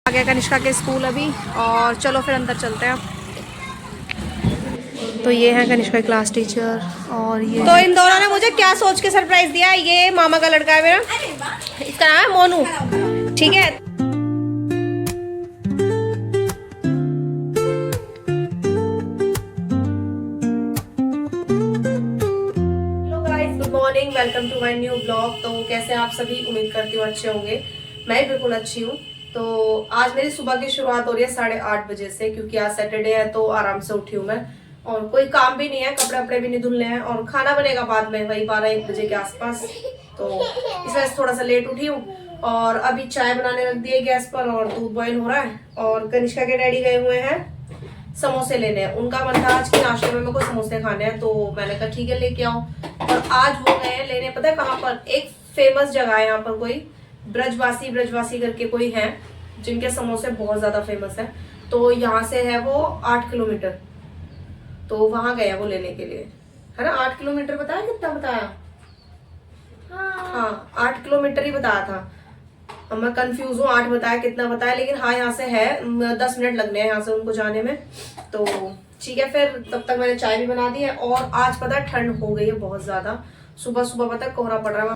आ गया कनिष्का के स्कूल अभी, और चलो फिर अंदर चलते हैं। तो ये है कनिष्का क्लास टीचर, और ये तो इन दोनों ने मुझे क्या सोच के सरप्राइज दिया। ये मामा का लड़का है मेरा, इसका नाम है मोनू, ठीक है। Hello guys, good morning, welcome to my new blog. तो कैसे आप सभी, उम्मीद करती हूँ अच्छे होंगे। मैं भी बिल्कुल अच्छी हूँ। तो आज मेरी सुबह की शुरुआत हो रही है 8:30 बजे से, क्योंकि आज सैटरडे है तो आराम से उठी हूँ मैं, और कोई काम भी नहीं है, कपड़े वपड़े भी नहीं धुलने हैं, और खाना बनेगा बाद में वही 12-1 बजे के आसपास। तो इस वजह से थोड़ा सा लेट उठी हूँ, और अभी चाय बनाने रख दी है गैस पर, और दूध बॉईल हो रहा है। और कनिष्का के डैडी गए हुए हैं समोसे लेने। उनका मन था आज की नाश्ते में मेरे को समोसे खाने हैं, तो मैंने कहा ठीक है लेके आओ। और आज वो गए हैं लेने, पता है कहाँ पर, एक फेमस जगह है यहाँ पर, कोई ब्रजवासी करके कोई है जिनके समोसे बहुत ज्यादा फेमस है। तो यहाँ से है वो 8 किलोमीटर, तो वहां गए वो लेने के लिए, है ना। 8 किलोमीटर बताया, कितना बताया? हाँ 8 किलोमीटर ही बताया था। अब मैं कंफ्यूज हूँ 8 बताया कितना बताया, लेकिन हाँ यहाँ से है 10 मिनट लगने हैं यहाँ से उनको जाने में। तो ठीक है, फिर तब तक मैंने चाय भी बना दी है। और आज पता है ठंड हो गई है बहुत ज्यादा। सुबह सुबह पता है कोहरा पड़ रहा है,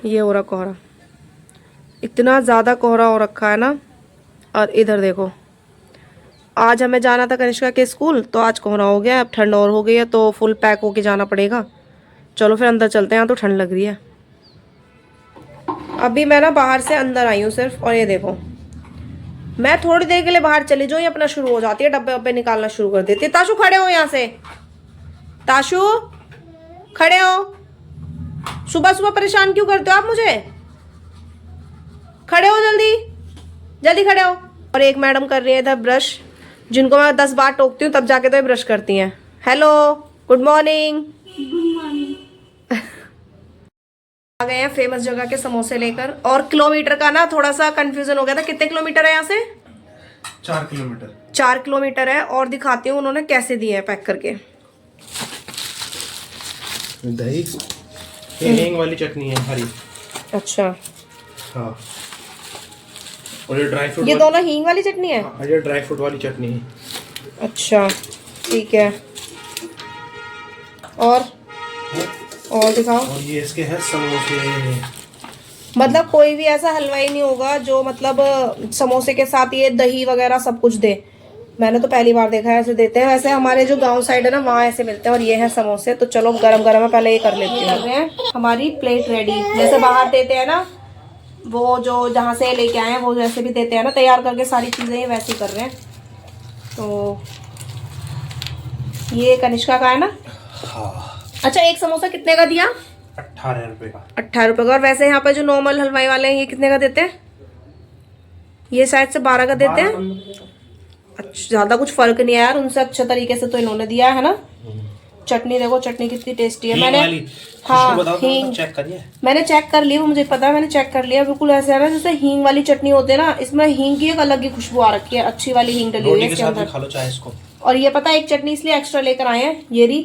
ये हो रहा कोहरा, इतना ज्यादा कोहरा हो रखा है ना। और इधर देखो, आज हमें जाना था कनिष्का के स्कूल, तो आज कोहरा हो गया। अब ठंड और हो गई है, तो फुल पैक होके जाना पड़ेगा। चलो फिर अंदर चलते हैं, यहाँ तो ठंड लग रही है। अभी मैं ना बाहर से अंदर आई हूँ सिर्फ, और ये देखो, मैं थोड़ी देर के लिए बाहर चली जाऊँ, ये अपना शुरू हो जाती है, डब्बे वब्बे निकालना शुरू कर देती है। ताशु खड़े हो यहाँ से, ताशु खड़े हो। सुबह सुबह परेशान क्यों करते हो आप मुझे? खड़े हो, जल्दी जल्दी खड़े हो। और एक मैडम कर रही है इधर ब्रश, जिनको मैं 10 बार टोकती हूँ तब जाके तो ये ब्रश करती हैं। Hello, good morning. आ गए हैं फेमस जगह के समोसे लेकर। और किलोमीटर का ना थोड़ा सा कंफ्यूजन हो गया था, कितने किलोमीटर है यहाँ से? 4 किलोमीटर। 4 किलोमीटर है। और दिखाती हूँ उन्होंने कैसे दिए हैं पैक करके। दही, ये हींग वाली चटनी है हरी। अच्छा, हाँ, और ये ड्राई फ्रूट, ये दोनों हींग वाली चटनी है। हाँ, ये ड्राई फ्रूट वाली चटनी है। अच्छा ठीक है, और दिखाओ। और ये इसके है समोसे। मतलब कोई भी ऐसा हलवाई नहीं होगा जो मतलब समोसे के साथ ये दही वगैरह सब कुछ दे। मैंने तो पहली बार देखा है ऐसे देते हैं। वैसे हमारे जो गांव साइड है ना, वहाँ ऐसे मिलते हैं। और ये है समोसे। तो चलो गरम गरम है, पहले ये कर लेती हूँ। हमारी प्लेट रेडी, जैसे बाहर देते हैं ना, वो जो जहाँ से लेके आए हैं वो जैसे भी देते हैं ना, तैयार करके सारी चीजें, ये वैसे ही कर रहे हैं। तो ये कनिष्का का है ना। हाँ। अच्छा, एक समोसा कितने का दिया? 18 रुपए का। 18 रुपए का। और वैसे यहाँ पे जो नॉर्मल हलवाई वाले हैं, ये कितने का देते हैं? ये शायद से 12 का देते हैं। अच्छा, ज्यादा कुछ फर्क नहीं है यार, उनसे अच्छे तरीके से तो इन्होंने दिया है ना। चटनी देखो, चटनी कितनी टेस्टी है। मैंने हाँ हींग चेक करिए, मैंने चेक कर ली, वो मुझे पता है, मैंने चेक कर लिया। बिल्कुल ऐसे है ना जैसे हींग वाली चटनी होती है ना, इसमें हींग की एक अलग ही खुशबू आ रखी है, अच्छी वाली हींग डली हुई है इसके अंदर। खा लो चाहे इसको। और ये पता है, एक चटनी इसलिए एक्स्ट्रा लेकर आए हैं ये रही,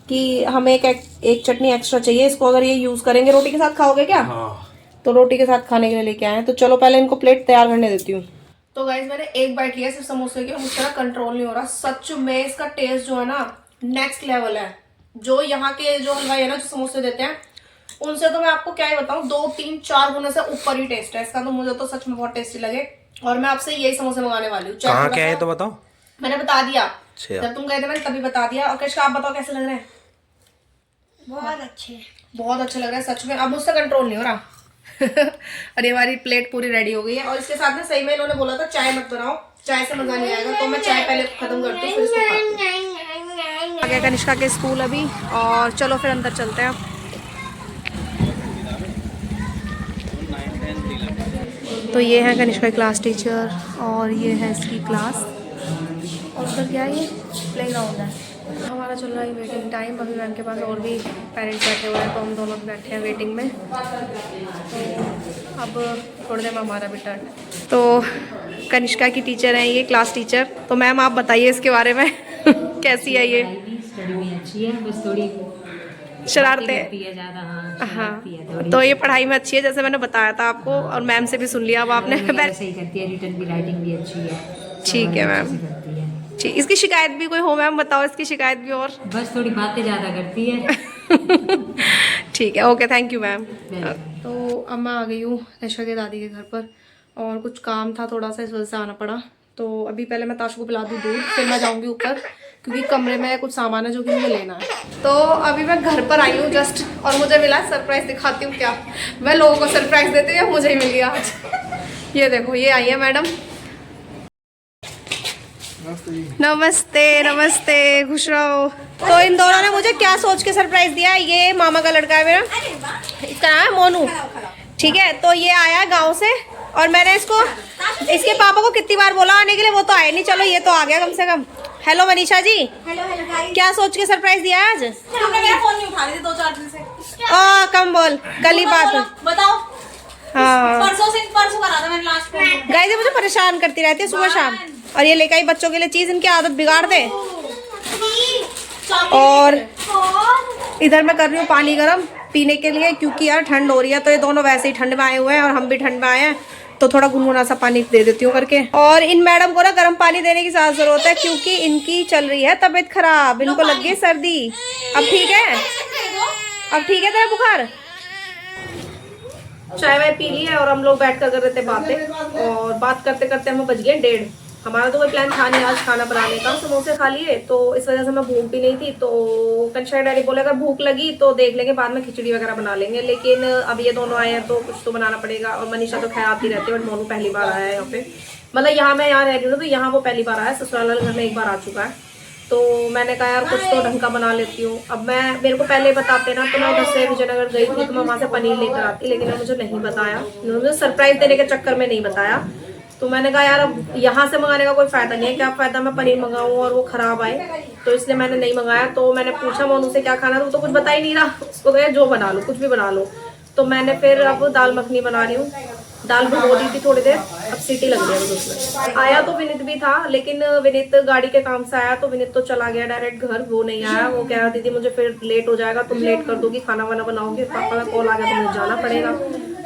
कि हमें एक चटनी एक्स्ट्रा चाहिए इसको। अगर ये यूज करेंगे, रोटी के साथ खाओगे क्या? हाँ। तो रोटी के साथ खाने के लिए लेके आए हैं। तो चलो पहले इनको प्लेट तैयार करने देती हूँ। तो गाइस, मैंने एक बाइट लिया सिर्फ समोसे की, मुझसे ना कंट्रोल नहीं हो रहा। सच में इसका टेस्ट जो है ना, नेक्स्ट लेवल है। जो यहाँ के जो हलवाई है ना, जो समोसे देते हैं, उनसे तो मैं आपको क्या ही बताऊँ, 2-3-4 गुने से ऊपर ही टेस्ट है इसका। तो मुझे तो सच में बहुत टेस्टी लगे, और मैं आपसे यही समोसे मंगाने वाली हूँ। कहाँ क्या है तो बताओ। मैंने बता दिया जब तुम गए थे, मैंने तभी बता दिया। और कृष्ण आप बताओ कैसे लग रहे हैं? बहुत अच्छे, बहुत अच्छे लग रहे हैं सच में। अब मुझसे कंट्रोल नहीं हो रहा। और ये हमारी प्लेट पूरी रेडी हो गई है। और इसके साथ में सही में इन्होंने बोला था चाय मत बनाओ, चाय से मजा नहीं आएगा। तो मैं चाय पहले खत्म करती हूँ, फिर इसको खाती हूँ। आ गया कनिष्का के स्कूल अभी, और चलो फिर अंदर चलते हैं। तो ये है कनिष्का क्लास टीचर, और ये है इसकी क्लास। और उधर क्या है, ये प्लेग्राउंड है। हमारा चल रहा है वेटिंग टाइम। अभी मैम के पास और भी पेरेंट्स बैठे हुए हैं, तो हम दोनों बैठे हैं वेटिंग में। तो अब थोड़ी देर में हमारा भी टर्न है। तो कनिष्का की टीचर हैं ये, क्लास टीचर। तो मैम आप बताइए इसके बारे में कैसी है ये? स्टडी में अच्छी है, बस थोड़ी शरारतें करती है ज्यादा। हाँ, हाँ शरारती है थोड़ी। तो ये पढ़ाई में अच्छी है, जैसे मैंने बताया था आपको, और मैम से भी सुन लिया अब आपने। वगैरह सही करती है, रिटर्न भी, राइटिंग भी अच्छी है। ठीक है मैम। अच्छे से करती है। ठीक, इसकी शिकायत भी कोई हो मैम, बताओ इसकी शिकायत भी और। बस थोड़ी बातें ज्यादा करती है। ठीक है, okay, thank you ma'am. Welcome. तो अब मैं आ गई हूँ ऐशा के दादी के घर पर, और कुछ काम था थोड़ा सा, इस वजह से आना पड़ा। तो अभी पहले मैं ताशु को पिला दूँ दूध, फिर मैं जाऊँगी ऊपर, क्योंकि कमरे में कुछ सामान है जो कि मुझे लेना है। तो अभी मैं घर पर आई हूँ जस्ट, और मुझे मिला सरप्राइज। दिखाती हूँ क्या, मैं लोगों को सरप्राइज देती हूँ, मुझे ही मिल गया आज। ये देखो, ये आई है मैडम। नमस्ते नमस्ते, खुश रहो। तो इन दोनों ने मुझे क्या सोच के सरप्राइज दिया, ये मामा का लड़का है मेरा, इसका नाम है मोनू, ठीक है। तो ये आया गांव से, और मैंने इसको, इसके पापा को कितनी बार बोला आने के लिए, वो तो आए नहीं। चलो ये तो आ गया कम से कम। Hello Manisha ji, hello hello guys. क्या सोच के सरप्राइज दिया आज? तुमने मेरा फोन नहीं उठा रही थी 2-4 दिन से। कम बोल, कल ही बात। बताओ। हाँ परसों करा था मैंने लास्ट फोन। गाइस, ये मुझे परेशान करती रहती है सुबह शाम, और ये लेकर आई बच्चों के लिए चीज, इनकी आदत बिगाड़ दे। और इधर मैं कर रही हूँ पानी गर्म पीने के लिए, क्योंकि यार ठंड हो रही है। तो ये दोनों वैसे ही ठंड में आए हुए हैं, और हम भी ठंड में आए हैं, तो थोड़ा गुनगुना सा पानी दे देती हूँ करके। और इन मैडम को ना गर्म पानी देने की ज्यादा जरूरत है, क्योंकि इनकी चल रही है तबीयत खराब, इनको लग गई सर्दी। अब ठीक है, अब ठीक है तेरा बुखार। चाय वाय पी ली है, और हम लोग बैठ कर रहे थे बातें, और बात करते करते हमें बज गए 1:30। हमारा तो कोई प्लान था नहीं आज खाना बनाने का, समोसे खा लिए, तो इस वजह से मैं भूख भी नहीं थी। तो कंशा डैडी बोले अगर भूख लगी तो देख लेंगे, बाद में खिचड़ी वगैरह बना लेंगे, लेकिन अब ये दोनों आए हैं तो कुछ तो बनाना पड़ेगा। और मनीषा तो खैर आती रहती है, बट मोनू पहली बार आया है यहाँ पे, मतलब यहाँ मैं यहाँ रह रही हूँ, तो यहाँ वो पहली बार आया, ससुराल वाले घर में एक बार आ चुका है। तो मैंने कहा यार कुछ तो ढंग का बना लेती हूँ। अब मेरे को पहले बताते ना, तो मैं उधर से विजयनगर गई थी, तो मैं वहाँ से पनीर लेकर आती, लेकिन मुझे नहीं बताया, मुझे सरप्राइज देने के चक्कर में नहीं बताया। तो मैंने कहा यार अब यहाँ से मंगाने का कोई फायदा नहीं है, क्या फायदा मैं पनीर मंगाऊँ और वो खराब आए, तो इसलिए मैंने नहीं मंगाया। तो मैंने पूछा मोनू से क्या खाना, तो कुछ बता ही नहीं रहा, उसको तो जो बना लो, कुछ भी बना लो। तो मैंने फिर अब दाल मखनी बना रही हूँ। दाल भिगो दी थी थोड़ी देर, अब सीटी लग गई है उसमें। आया तो विनीत भी था, लेकिन विनीत गाड़ी के काम से आया, तो विनीत तो चला गया डायरेक्ट घर, वो नहीं आया। वो कह रहा दीदी मुझे फिर लेट हो जाएगा, तुम लेट कर दोगी, खाना वाना बनाओगे, पापा का कॉल आ गया तो मुझे जाना पड़ेगा।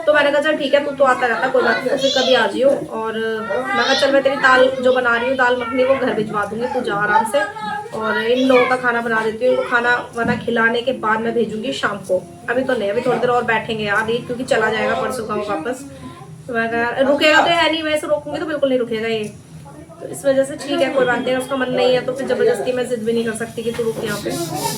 तो मैंने कहा चल ठीक है, तू तो आता रहता, कोई बात नहीं, फिर कभी आ जियो। और मैं कहा चल मैं तेरी दाल जो बना रही हूँ, दाल मखनी, वो घर भिजवा दूंगी, तू जा आराम से, और इन लोगों का खाना बना देती हूँ। इनको खाना वाना खिलाने के बाद मैं भेजूंगी शाम को, अभी तो नहीं, अभी थोड़ी देर और बैठेंगे यार, ये क्योंकि चला जाएगा परसों का वो वापस। तो मैं कहा रुकेगा तो है नहीं, वैसे रोकूंगी तो बिल्कुल नहीं रुकेगा ये, तो इस वजह से ठीक है, कोई बात नहीं, उसका मन नहीं है तो फिर जबरदस्ती मैं जिद भी नहीं कर सकती कि तू रुक यहाँ पे।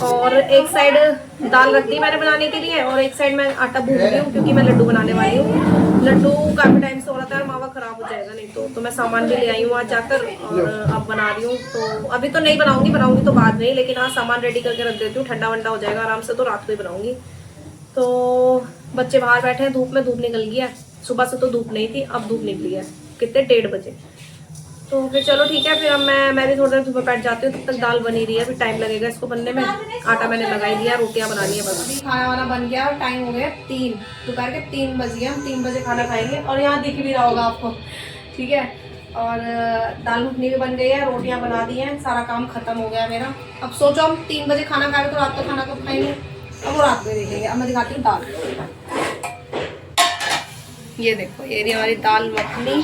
और एक साइड दाल रख दी मैंने बनाने के लिए, और एक साइड मैं आटा भून रही हूँ, क्योंकि मैं लड्डू बनाने वाली हूँ। लड्डू काफी टाइम से हो रहा था, मावा खराब हो जाएगा नहीं तो मैं सामान भी ले आई हूँ आज जाकर, और अब बना रही हूँ। तो अभी तो नहीं बनाऊंगी तो बाद में, लेकिन हाँ सामान रेडी करके रख देती हूँ, ठंडा वंडा हो जाएगा आराम से, तो रात को ही बनाऊंगी। तो बच्चे बाहर बैठे हैं धूप में, धूप निकल गई है, सुबह से तो धूप नहीं थी, अब धूप निकली है, कितने 1:30 बजे। तो फिर चलो ठीक है, फिर अब मैं भी थोड़ी देर धूप में बैठ जाती हूँ, तब तक दाल बनी रही है, फिर टाइम लगेगा इसको बनने में। आटा मैंने लगा ही दिया, रोटियां बनानी है बस। अभी खाना वाना बन गया, और टाइम हो गया 3, दोपहर के 3 बज गए, हम 3 बजे खाना खाएंगे, और यहाँ दिख भी रहा होगा आपको, ठीक है। और दाल मखनी भी बन गई है, रोटियां बना दी हैं, सारा काम खत्म हो गया मेरा। अब सोचो हम 3 बजे खाना खाएंगे तो रात को खाना कब खाएंगे, अब वो रात में देखेंगे। अब मैं दिखाती हूँ दाल, ये देखो, ये रही हमारी दाल मखनी,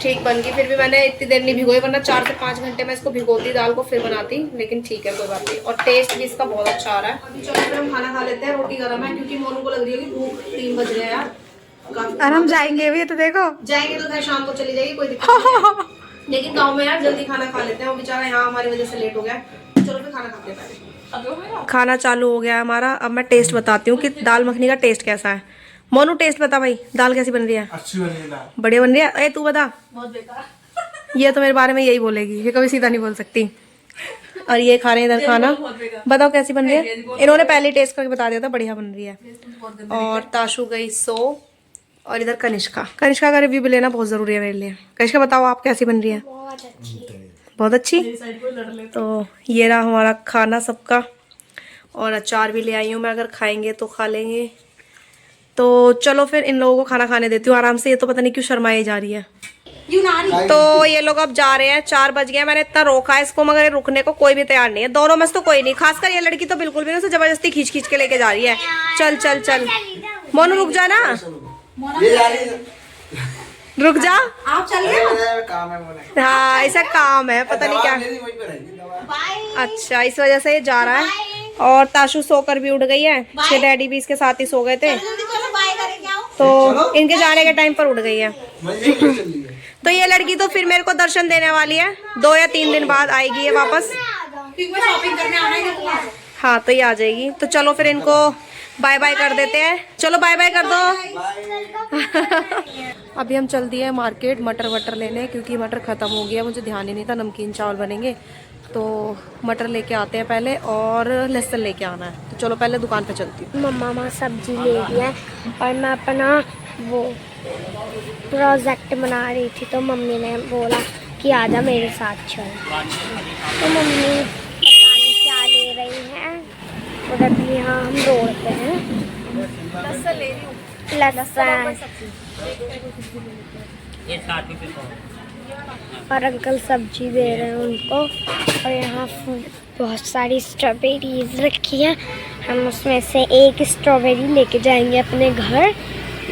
ठीक बन गई। फिर भी मैंने इतनी देर नहीं भिगोई, वरना 4 से 5 घंटे में इसको भिगोती दाल को, फिर बनाती, लेकिन ठीक है कोई बात नहीं। और टेस्ट भी इसका बहुत अच्छा आ रहा है। अभी चलो फिर हम खाना खा लेते हैं, रोटी गर्म है, क्योंकि मोनू को लग रही होगी भूख, 3 बज रहे हैं यार, और हम जाएंगे भी, तो देखो जाएंगे तो फिर शाम को चली जाएगी, कोई दिक्कत नहीं, लेकिन गाँव में यार जल्दी खाना खा लेते हैं, वो बेचारा यहाँ हमारी वजह से लेट हो गया। चलो फिर खाना खाते हैं। खाना चालू हो गया हमारा, अब मैं टेस्ट बताती हूँ कि दाल मखनी का टेस्ट कैसा है। मोनू टेस्ट बता भाई, दाल कैसी बन रही है? अच्छी बन रही है दाल, बढ़िया बन रही है। ए तू बता। बहुत बेकार। ये तो मेरे बारे में यही बोलेगी, ये कभी सीधा नहीं बोल सकती। और ये खा रहे हैं इधर खाना, बताओ कैसी बन रही है। इन्होंने पहले टेस्ट करके बता दिया था, बढ़िया बन रही है। और ताशु गई सो, और इधर कनिष्का का रिव्यू भी लेना बहुत जरूरी है मेरे लिए। कनिष्का बताओ आप कैसी बन रही है? बहुत अच्छी। तो ये रहा हमारा खाना सबका, और अचार भी ले आई हूँ मैं, अगर खाएंगे तो खा लेंगे। तो चलो फिर इन लोगों को खाना खाने देती हूँ आराम से, ये तो पता नहीं क्यों शर्माई जा रही है। यूनानी। तो ये लोग अब जा रहे हैं, 4 बज गए। मैंने इतना रोका है इसको मगर रुकने को कोई भी तैयार नहीं है। दोनों में से तो कोई नहीं, खासकर ये लड़की तो बिल्कुल भी नहीं, उसे जबरदस्ती खींच खींच के लेके जा रही है। चल चल चल मोनू रुक जा ना, रुक जा। आप चल रहे हो? काम है मोने। हाँ ऐसा काम है, पता नहीं क्या। बाय। अच्छा इस वजह से ये जा रहा है। और ताशु सोकर भी उठ गई है, इसके डैडी भी इसके साथ ही सो गए थे, जल्दी चलो बाय करके आओ। तो इनके जाने के टाइम पर उठ गई है। तो ये लड़की तो फिर मेरे को दर्शन देने वाली है, 2 या 3 दिन बाद आएगी ये वापस। क्योंकि मैं शॉपिंग करने आना है तो हाँ तो ये आ जाएगी। तो चलो फिर इनको बाय बाय कर देते हैं। चलो बाय बाय कर दो। अभी हम चल दिए मार्केट मटर वटर लेने, क्योंकि मटर ख़त्म हो गया, मुझे ध्यान ही नहीं था। नमकीन चावल बनेंगे तो मटर लेके आते हैं पहले, और लहसुन लेके आना है। तो चलो पहले दुकान पे चलती हूँ। मम्मा सब्जी ले लिया और मैं अपना वो प्रोजेक्ट बना रही थी, तो मम्मी ने बोला कि आजा मेरे साथ चल। तो मम्मी पता नहीं क्या ले रही हैं, और अभी यहाँ हम रोड पे हैं। लहसुन ले रही हूँ। लहसुन और अंकल सब्जी दे रहे हैं उनको। और यहाँ बहुत सारी स्ट्रॉबेरीज रखी हैं, हम उसमें से एक स्ट्रॉबेरी लेके जाएंगे अपने घर,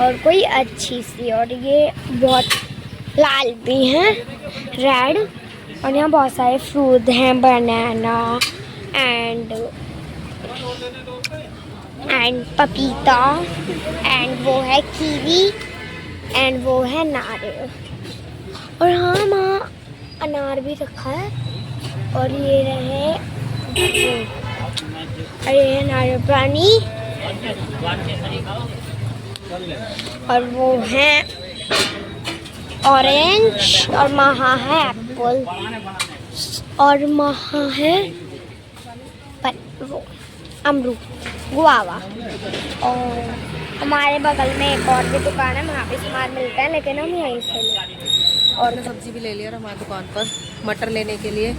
और कोई अच्छी सी। और ये बहुत लाल भी हैं, रेड। और यहाँ बहुत सारे फ्रूट हैं, बनाना एंड पपीता एंड वो है कीवी एंड वो है नारियल। और हाँ वहाँ अनार भी रखा है। और ये रहे नारियल पानी, और वो है ऑरेंज, और वहाँ है एप्पल, और वहाँ है वो अमरूद, गुआवा। और हमारे बगल में एक और भी दुकान है, वहाँ पे सामान मिलता है, लेकिन हम यहीं से लें। और सब्जी भी ले लिया हमारी दुकान पर मटर लेने के लिए।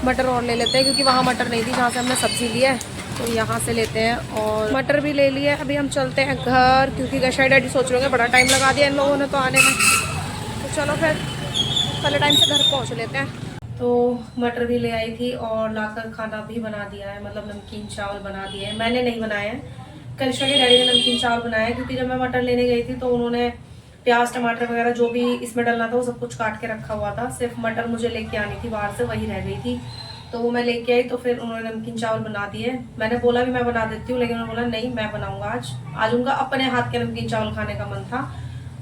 मटर और ले लेते हैं, क्योंकि वहाँ मटर नहीं थी जहाँ से हमने सब्जी लिया है, तो यहाँ से लेते हैं। और मटर भी ले लिया। अभी हम चलते हैं घर, क्योंकि गशाई डैडी सोच रहे होंगे बड़ा टाइम लगा दिया इन लोगों ने तो आने में। तो चलो फिर पहले टाइम से घर पहुँच लेते हैं। तो मटर भी ले आई थी और लाकर खाना भी बना दिया है, मतलब नमकीन चावल बना दिए हैं। मैंने नहीं बनाया है, करिश्मा के डैडी ने नमकीन चावल बनाया है, क्योंकि जब मैं मटर लेने गई थी तो उन्होंने प्याज टमाटर वगैरह जो भी इसमें डलना था वो सब कुछ काट के रखा हुआ था। सिर्फ मटर मुझे लेके आनी थी बाहर से, वही रह गई थी, तो वो मैं लेके आई। तो फिर उन्होंने नमकीन चावल बना दिए। मैंने बोला भी मैं बना देती हूँ, लेकिन उन्होंने बोला नहीं मैं बनाऊंगा आज, आज उनका अपने हाथ के नमकीन चावल खाने का मन था।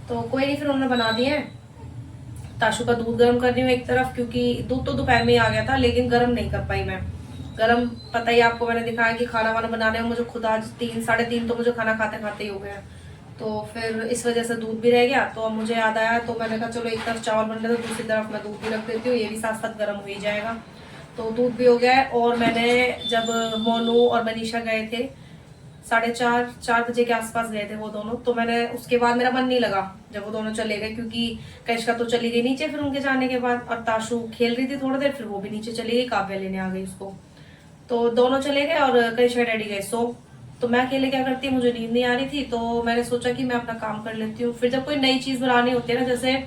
तो कोई नहीं, फिर उन्होंने बना दिए। ताशु का दूध गर्म कर रही हूँ एक तरफ, क्योंकि दूध तो दोपहर में ही आ गया था, लेकिन गर्म नहीं कर पाई मैं। गर्म पता ही आपको, मैंने दिखाया कि खाना वाना बनाने में मुझे खुद आज 3 साढ़े 3 तो मुझे खाना खाते खाते ही हो गया। तो फिर इस वजह से दूध भी रह गया। तो अब मुझे याद आया, तो मैंने कहा चलो एक तरफ चावल बन रहे, तो दूसरी तरफ मैं दूध भी रख देती हूँ, ये भी साथ साथ गर्म हो ही जाएगा। तो दूध भी हो गया है। और मैंने जब मोनू और मनीषा गए थे 4:30 बजे के आसपास गए थे वो दोनों, तो मैंने उसके बाद मेरा मन नहीं लगा जब वो दोनों चले गए, क्योंकि कनिष्का तो चली गई नीचे फिर उनके जाने के बाद, और ताशु खेल रही थी थोड़ी देर, फिर वो भी नीचे चली गई, काव्या लेने आ गई उसको। तो दोनों चले गए और कनिष्का डैडी गए सो। तो मैं अकेले क्या करती, मुझे नींद नहीं आ रही थी, तो मैंने सोचा कि मैं अपना काम कर लेती हूँ। फिर जब कोई नई चीज बनानी होती है ना, जैसे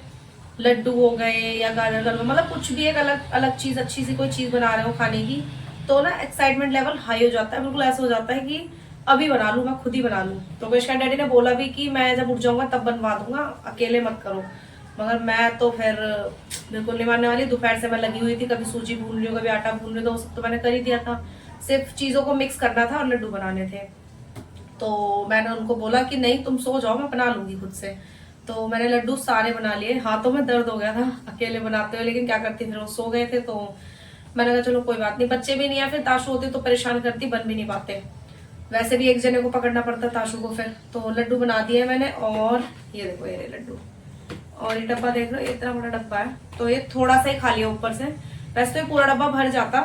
लड्डू हो गए या गाजर का हलवा, मतलब कुछ भी एक अलग अलग चीज, अच्छी सी कोई चीज बना रहे हो खाने की, तो ना एक्साइटमेंट लेवल हाई हो जाता है। बिल्कुल ऐसा हो जाता है कि अभी बना लूं, मैं खुद ही बना लूं। तो कनिष्का डैडी ने बोला भी कि मैं जब उठ जाऊंगा तब बनवा दूंगा, अकेले मत करो। मगर मैं तो फिर बिल्कुल नहीं मानने वाली। दोपहर से मैं लगी हुई थी, कभी सूजी भून रही हूँ, कभी आटा भून रही हूँ, तो वो सब तो मैंने कर ही दिया था। सिर्फ चीजों को मिक्स करना था और लड्डू बनाने थे। तो मैंने उनको बोला कि नहीं तुम सो जाओ, मैं बना लूंगी खुद से। तो मैंने लड्डू सारे बना लिए, हाथों में दर्द हो गया था अकेले बनाते हुए, लेकिन क्या करती, फिर वो सो गए थे। तो मैंने कहा चलो कोई बात नहीं, बच्चे भी नहीं है, फिर ताशु होती तो परेशान करती, बन भी नहीं पाते। वैसे भी एक जने को पकड़ना पड़ता ताशु को फिर। तो लड्डू बना दिए मैंने। और ये देखो ये लड्डू, और ये डब्बा देख लो, ये इतना बड़ा डब्बा है, तो ये थोड़ा सा ही खा लिया ऊपर से। वैसे तो ये पूरा डब्बा भर जाता,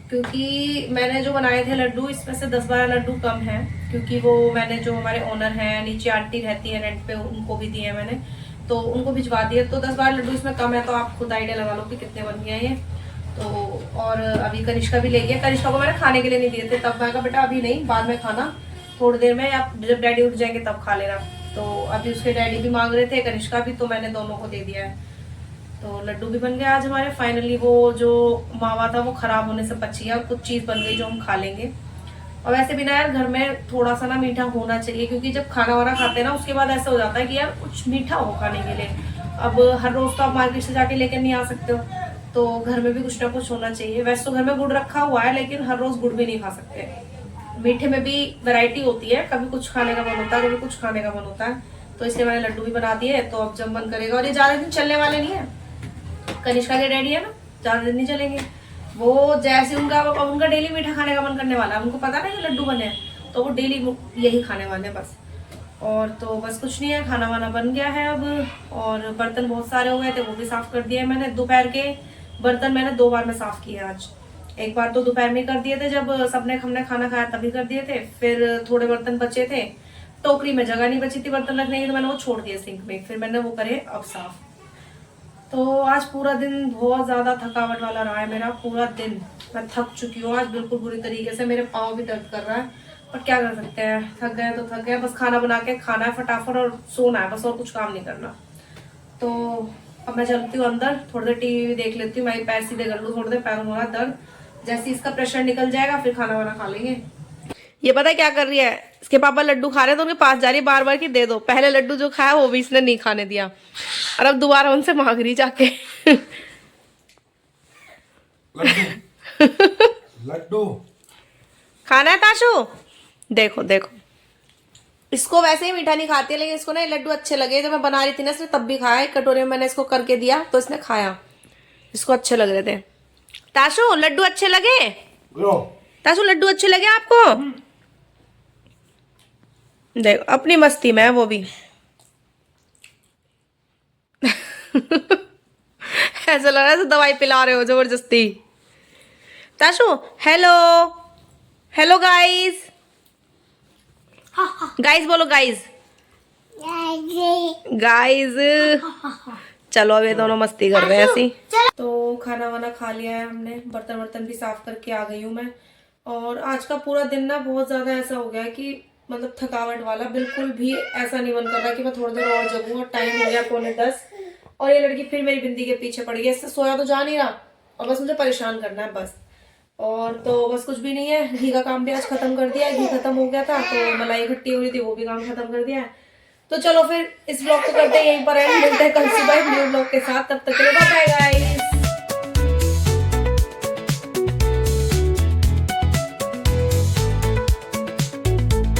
क्योंकि मैंने जो बनाए थे लड्डू, इसमें से 10-12 लड्डू कम है, क्योंकि वो मैंने जो हमारे ओनर हैं, नीचे आंटी रहती है रेंट पे, उनको भी दिए मैंने, तो उनको भिजवा दिए। तो 10-12 लड्डू इसमें कम है, तो आप खुद आइडिया लगा लो कि कितने बन गए ये। तो और अभी कनिष्का भी ले गया। कनिष्का को मैंने खाने के लिए नहीं दिए थे, तब मैं कहा बेटा अभी नहीं, बाद में खाना, थोड़ी देर में, या जब डैडी उठ जाएंगे तब खा लेना। तो अभी उसके डैडी भी मांग रहे थे, कनिष्का भी, तो मैंने दोनों को दे दिया है। तो लड्डू भी बन गया आज हमारे फाइनली। वो जो मावा था वो खराब होने से बच गया, कुछ चीज़ बन गई जो हम खा लेंगे। और वैसे भी ना यार घर में थोड़ा सा ना मीठा होना चाहिए, क्योंकि जब खाना वाना खाते हैं ना उसके बाद ऐसा हो जाता है कि यार कुछ मीठा हो खाने के लिए। अब हर रोज तो आप मार्केट से जाके लेकर नहीं आ सकते हो, तो घर में भी कुछ ना कुछ होना चाहिए। वैसे तो घर में गुड़ रखा हुआ है, लेकिन हर रोज गुड़ भी नहीं खा सकते। मीठे में भी वैरायटी होती है, कभी कुछ खाने का मन होता है, कभी कुछ खाने का मन होता है। तो इसलिए मैंने लड्डू भी बना दिए, तो अब जब मन करेगा। और ये ज्यादा दिन चलने वाले नहीं है, कनिष्का के डैडी है ना, ज्यादा दिन नहीं चलेंगे वो। जैसे उनका डेली मीठा खाने का मन करने वाला है, उनको पता ना ये लड्डू बने हैं, तो वो डेली यही खाने वाले हैं बस। और तो बस कुछ नहीं है, खाना वाना बन गया है अब। और बर्तन बहुत सारे हो गए थे, वो भी साफ कर दिए मैंने। दोपहर के बर्तन मैंने 2 बार में साफ किए आज। एक बार तो दोपहर में कर दिए थे जब हमने खाना खाया तभी कर दिए थे। फिर थोड़े बर्तन बचे थे, टोकरी में जगह नहीं बची थी बर्तन रखने की, तो मैंने वो छोड़ दिए सिंक में। फिर मैंने वो करे अब साफ। तो आज पूरा दिन बहुत ज्यादा थकावट वाला रहा है मेरा पूरा दिन। मैं थक चुकी हूँ आज बिल्कुल बुरी तरीके से, मेरे पाँव भी दर्द कर रहा है, पर क्या कर सकते हैं, थक गए तो थक गए। बस खाना बना के खाना है फटाफट और सोना है बस, और कुछ काम नहीं करना। तो अब मैं चलती हूँ अंदर, थोड़ी देर टीवी देख लेती हूँ। मैं पैर सीधे कर लूँ, थोड़ी देर पैरों में हो रहा दर्द। जैसे इसका प्रेशर निकल जाएगा फिर खाना वाना खा लेंगे। ये पता है क्या कर रही है, इसके पापा लड्डू खा रहे हैं तो उनके पास जा रही है बार बार कि दे दो। पहले लड्डू जो खाया वो भी इसने नहीं खाने दिया, और अब दोबारा उनसे मांग रही जाके। लड्डू खाना है ताशु? देखो देखो, इसको वैसे ही मीठा नहीं खाती है, लेकिन इसको ना लड्डू अच्छे लगे। जब मैं बना रही थी ना इसने तब भी खाया, एक कटोरे में मैंने इसको करके दिया तो इसने खाया, इसको अच्छे लग रहे थे। ताशु लड्डू अच्छे लगे? ताशु लड्डू अच्छे लगे आपको? देखो अपनी मस्ती में है वो भी। ऐसा लग रहा है दवाई पिला रहे हो जबरदस्ती। Tashu hello, hello guys, guys बोलो गाइस, गाइस। चलो अब ये दोनों मस्ती कर रहे हैं ऐसी। तो खाना वाना खा लिया है हमने, बर्तन वर्तन भी साफ करके आ गई हूँ मैं। और आज का पूरा दिन ना बहुत ज्यादा ऐसा हो गया कि मतलब थकावट वाला, बिल्कुल भी ऐसा नहीं मन कर रहा कि मैं थोड़ी देर और जगूं। और टाइम हो गया 9:45 और ये लड़की फिर मेरी बिंदी के पीछे पड़ गई। इससे सोया तो जा नहीं रहा और बस मुझे परेशान करना है बस। और तो बस कुछ भी नहीं है, घी का काम भी आज खत्म कर दिया है। घी खत्म हो गया था तो मलाई इकट्ठी हो रही थी, वो भी काम खत्म कर दिया है। तो चलो फिर इस ब्लॉग को करते हैं यहीं पर एंड, मिलते हैं कल सुबह न्यू ब्लॉग के साथ। तब तक के लिए बाय बाय।